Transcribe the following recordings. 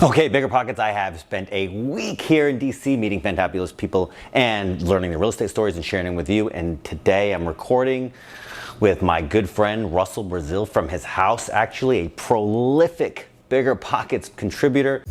Okay, BiggerPockets, I have spent a week here in DC meeting fantabulous people and learning their real estate stories and sharing them with you. And today I'm recording with my good friend Russel Brazil from his house, actually a prolific BiggerPockets contributor.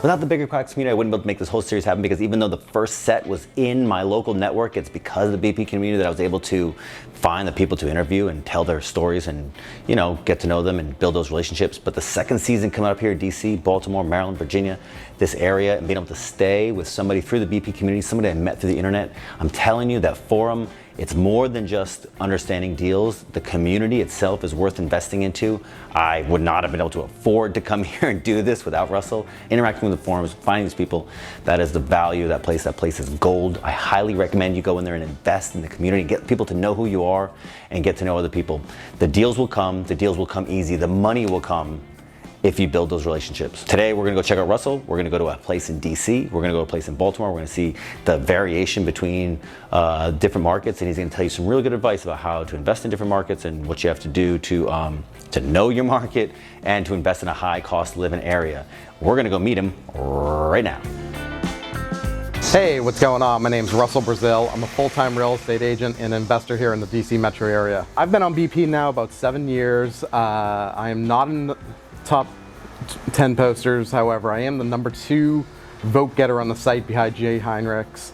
Without the BiggerPockets community, I wouldn't be able to make this whole series happen, because even though the first set was in my local network, it's because of the BP community that I was able to find the people to interview and tell their stories and, you know, get to know them and build those relationships. But the second season coming up here in DC, Baltimore, Maryland, Virginia, this area, and being able to stay with somebody through the BP community, somebody I met through the internet, I'm telling you that forum, it's more than just understanding deals. The community itself is worth investing into. I would not have been able to afford to come here and do this without Russell. Interacting with the forums, finding these people, that is the value of that place. That place is gold. I highly recommend you go in there and invest in the community, get people to know who you are and get to know other people. The deals will come easy. The money will come if you build those relationships. Today, we're gonna go check out Russell. We're gonna go to a place in DC. We're gonna go to a place in Baltimore. We're gonna see the variation between different markets, and he's gonna tell you some really good advice about how to invest in different markets and what you have to do to know your market and to invest in a high cost living area. We're gonna go meet him right now. Hey, what's going on? My name's Russel Brazil. I'm a full-time real estate agent and investor here in the DC metro area. I've been on BP now about 7 years. I am not in the top 10 posters, however, I am the #2 vote getter on the site behind Jay Heinrichs.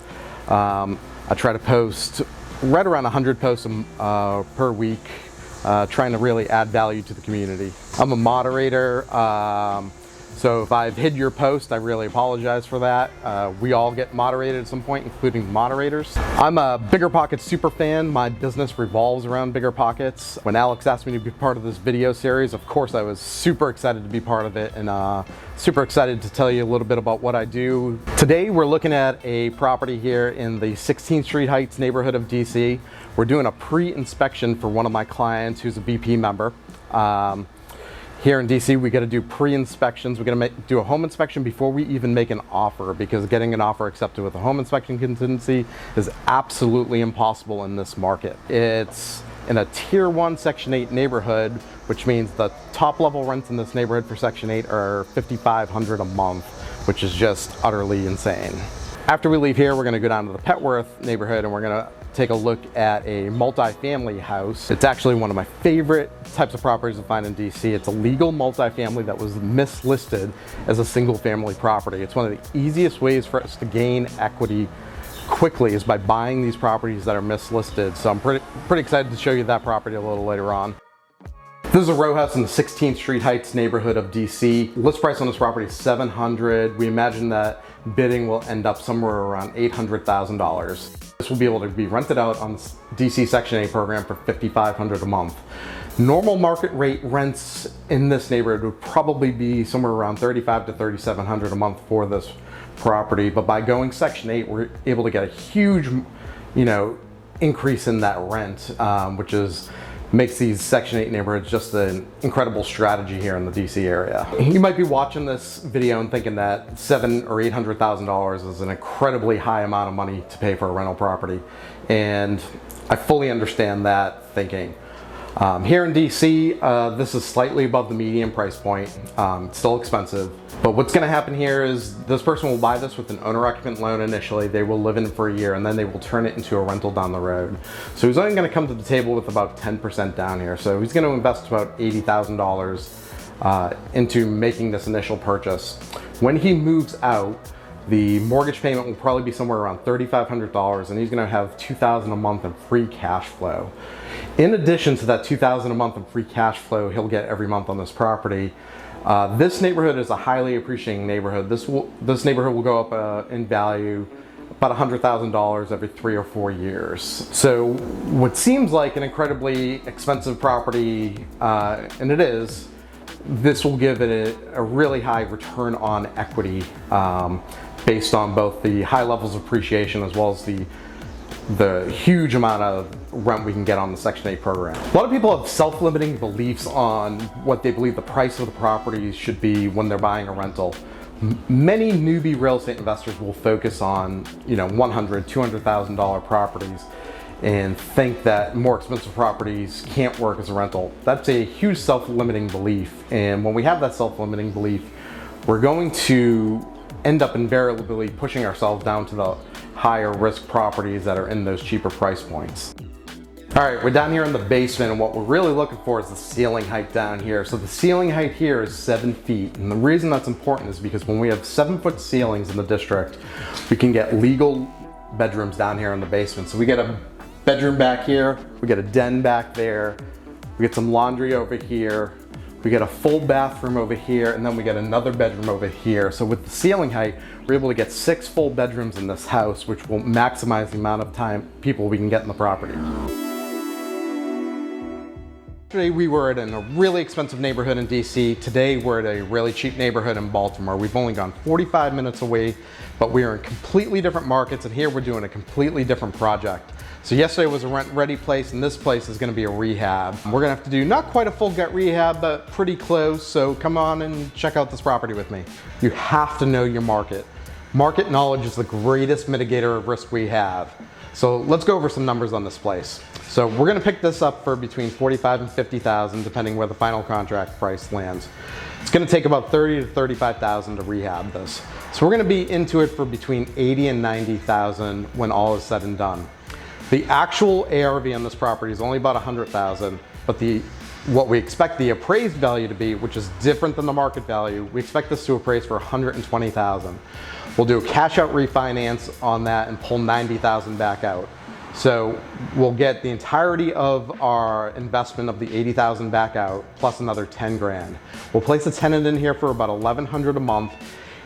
I try to post right around 100 posts per week, trying to really add value to the community. I'm a moderator, so if I've hid your post, I really apologize for that. We all get moderated at some point, including the moderators. I'm a BiggerPockets super fan. My business revolves around BiggerPockets. When Alex asked me to be part of this video series, of course I was super excited to be part of it, and super excited to tell you a little bit about what I do. Today we're looking at a property here in the 16th Street Heights neighborhood of DC. We're doing a pre-inspection for one of my clients who's a BP member. Here in DC, we got to do pre-inspections. We got to do a home inspection before we even make an offer, because getting an offer accepted with a home inspection contingency is absolutely impossible in this market. It's in a Tier 1 Section 8 neighborhood, which means the top level rents in this neighborhood for Section 8 are $5,500 a month, which is just utterly insane. After we leave here, we're going to go down to the Petworth neighborhood and we're going to take a look at a multi-family house. It's actually one of my favorite types of properties to find in DC. It's a legal multi-family that was mislisted as a single family property. It's one of the easiest ways for us to gain equity quickly is by buying these properties that are mislisted. So I'm pretty excited to show you that property a little later on. This is a row house in the 16th Street Heights neighborhood of DC. List price on this property is $700,000. We imagine that bidding will end up somewhere around $800,000. This will be able to be rented out on the DC Section 8 program for $5,500 a month. Normal market rate rents in this neighborhood would probably be somewhere around $3,500 to $3,700 a month for this property, but by going Section 8, we're able to get a huge, increase in that rent, which makes these Section 8 neighborhoods just an incredible strategy here in the DC area. You might be watching this video and thinking that $700,000 or $800,000 is an incredibly high amount of money to pay for a rental property, and I fully understand that thinking. Here in DC, this is slightly above the median price point. It's still expensive, but what's going to happen here is this person will buy this with an owner-occupant loan initially. They will live in it for a year, and then they will turn it into a rental down the road. So he's only going to come to the table with about 10% down here. So he's going to invest about $80,000 into making this initial purchase. When he moves out, the mortgage payment will probably be somewhere around $3,500, and he's going to have $2,000 a month in free cash flow. In addition to that $2,000 a month in free cash flow he'll get every month on this property, this neighborhood is a highly appreciating neighborhood. This neighborhood will go up in value about $100,000 every 3 or 4 years. So what seems like an incredibly expensive property, and it is, this will give it a really high return on equity based on both the high levels of appreciation as well as the the huge amount of rent we can get on the Section 8 program. A lot of people have self-limiting beliefs on what they believe the price of the properties should be when they're buying a rental. Many newbie real estate investors will focus on, $100,000, $200,000 properties and think that more expensive properties can't work as a rental. That's a huge self-limiting belief. And when we have that self-limiting belief, we're going to end up invariably pushing ourselves down to the higher risk properties that are in those cheaper price points. All right, we're down here in the basement, and what we're really looking for is the ceiling height down here. So the ceiling height here is 7 feet. And the reason that's important is because when we have 7-foot ceilings in the district, we can get legal bedrooms down here in the basement. So we get a bedroom back here, we get a den back there, we get some laundry over here, we get a full bathroom over here, and then we get another bedroom over here. So with the ceiling height, we're able to get 6 full bedrooms in this house, which will maximize the amount of people we can get in the property. Yesterday we were in a really expensive neighborhood in DC. Today we're at a really cheap neighborhood in Baltimore. We've only gone 45 minutes away, but we are in completely different markets, and here we're doing a completely different project. So yesterday was a rent-ready place, and this place is gonna be a rehab. We're gonna have to do not quite a full gut rehab, but pretty close, so come on and check out this property with me. You have to know your market. Market knowledge is the greatest mitigator of risk we have. So let's go over some numbers on this place. So we're gonna pick this up for between $45,000 and $50,000, depending where the final contract price lands. It's gonna take about $30,000 to $35,000 to rehab this. So we're gonna be into it for between $80,000 and $90,000 when all is said and done. The actual ARV on this property is only about $100,000, but what we expect the appraised value to be, which is different than the market value, we expect this to appraise for $120,000. We'll do a cash out refinance on that and pull $90,000 back out. So we'll get the entirety of our investment of the $80,000 back out, plus another 10 grand. We'll place a tenant in here for about $1,100 a month,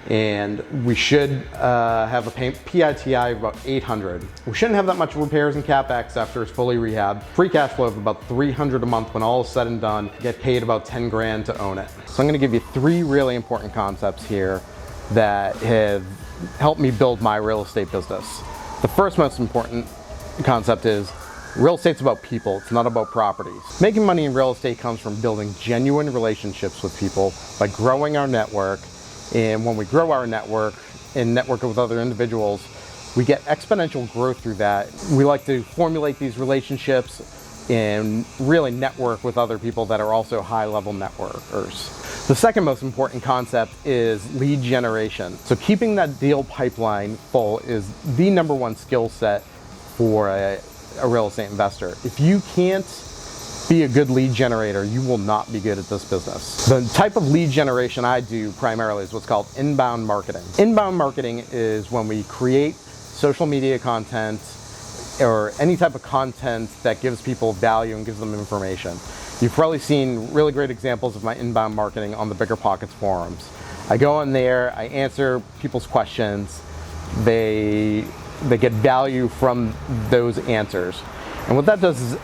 and we should have a PITI of about $800. We shouldn't have that much repairs and CapEx after it's fully rehabbed. Free cash flow of about $300 a month when all is said and done. Get paid about 10 grand to own it. So I'm gonna give you 3 really important concepts here that have helped me build my real estate business. The first most important concept is real estate's about people, it's not about properties. Making money in real estate comes from building genuine relationships with people by growing our network. And when we grow our network and network with other individuals, we get exponential growth through that. We like to formulate these relationships and really network with other people that are also high-level networkers. The second most important concept is lead generation. So keeping that deal pipeline full is the #1 skill set for a real estate investor. If you can't be a good lead generator, you will not be good at this business. The type of lead generation I do primarily is what's called inbound marketing. Inbound marketing is when we create social media content or any type of content that gives people value and gives them information. You've probably seen really great examples of my inbound marketing on the BiggerPockets forums. I go on there, I answer people's questions, they get value from those answers. And what that does is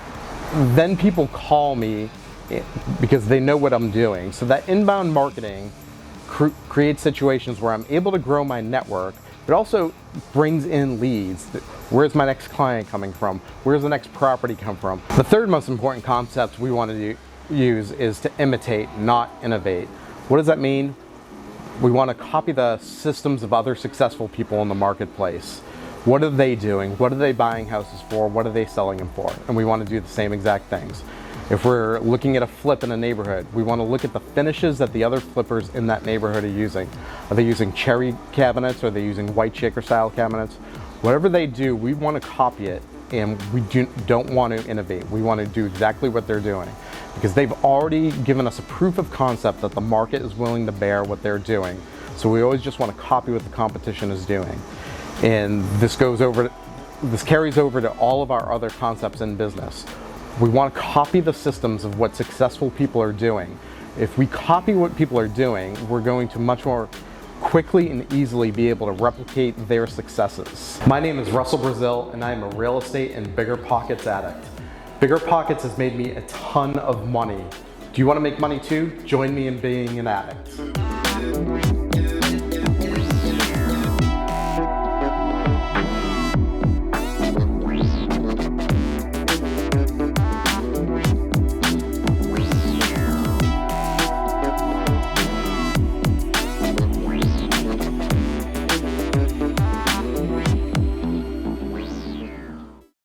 then people call me because they know what I'm doing. So that inbound marketing creates situations where I'm able to grow my network, but also brings in leads. Where's my next client coming from? Where's the next property come from? The third most important concept we want to use is to imitate, not innovate. What does that mean? We want to copy the systems of other successful people in the marketplace. What are they doing? What are they buying houses for? What are they selling them for? And we want to do the same exact things. If we're looking at a flip in a neighborhood, we want to look at the finishes that the other flippers in that neighborhood are using. Are they using cherry cabinets? Are they using white shaker style cabinets? Whatever they do, we want to copy it, and we don't want to innovate. We want to do exactly what they're doing because they've already given us a proof of concept that the market is willing to bear what they're doing. So we always just want to copy what the competition is doing. And this carries over to all of our other concepts in business. We want to copy the systems of what successful people are doing. If we copy what people are doing, we're going to much more quickly and easily be able to replicate their successes. My name is Russel Brazil, and I am a real estate and BiggerPockets addict. BiggerPockets has made me a ton of money. Do you want to make money too? Join me in being an addict.